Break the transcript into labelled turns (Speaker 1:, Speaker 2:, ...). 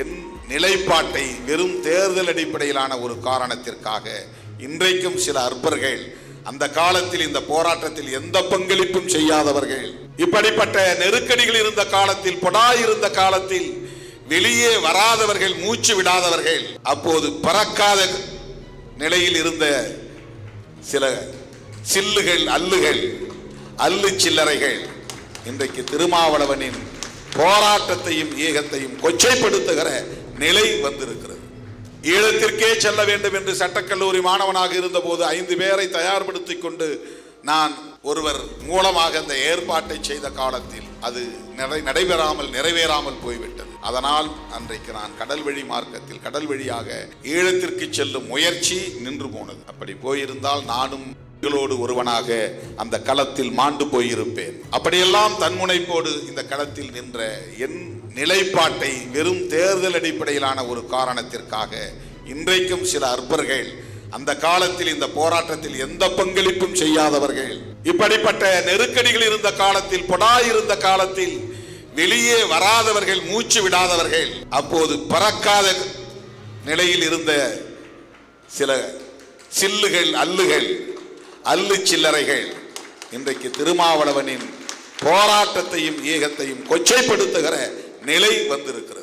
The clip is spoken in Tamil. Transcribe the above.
Speaker 1: என் நிலைப்பாட்டை வெறும் தேர்தல் அடிப்படையிலான ஒரு காரணத்திற்காக இன்றைக்கும் சில அற்பர்கள், அந்த காலத்தில் இந்த போராட்டத்தில் எந்த பங்களிப்பும் செய்யாதவர்கள், இப்படிப்பட்ட நெருக்கடிகள் இருந்த காலத்தில், இருந்த காலத்தில் வெளியே வராதவர்கள், மூச்சு விடாதவர்கள், அப்போது பறக்காத நிலையில் இருந்த சில சில்லுகள், அல்லு சில்லறைகள் இன்றைக்கு திருமாவளவனின் போராட்டத்தையும் ஏகத்தையும் கொச்சைப்படுத்துகிற நிலை வந்திருக்கிறது. ஈழத்திற்கே செல்ல வேண்டும் என்று சட்டக்கல்லூரி மாணவனாக இருந்தபோது 5 பேரை தயார்படுத்திக் கொண்டு நான் ஒருவர் மூலமாக அந்த ஏற்பாட்டை செய்த காலத்தில் அது நிறைவேறாமல் போய்விட்டது. அதனால் அன்றைக்கு நான் கடல் வழி மார்க்கத்தில், கடல் வழியாக ஈழத்திற்கு செல்லும் முயற்சி நின்று போனது. அப்படி போயிருந்தால் நானும் ஒருவனாக அந்த களத்தில் மாண்டு போயிருப்பேன். அப்படியெல்லாம் தன்முனைப்போடு இந்த களத்தில் நின்ற என் நிலைப்பாட்டை வெறும் தேர்தல் அடிப்படையிலான ஒரு காரணத்திற்காக இன்றைக்கும் சில அற்பர்கள், அந்த காலத்தில் இந்த போராட்டத்தில் எந்த பங்களிப்பும் செய்யாதவர்கள், இப்படிப்பட்ட நெருக்கடிகள் இருந்த காலத்தில், இருந்த காலத்தில் வெளியே வராதவர்கள், மூச்சு விடாதவர்கள், அப்போது பறக்காத நிலையில் இருந்த சில சில்லுகள், அல்லு சில்லறைகள் இன்றைக்கு திருமாவளவனின் போராட்டத்தையும் ஏகத்தையும் கொச்சைப்படுத்துகிற நிலை வந்திருக்கிறது.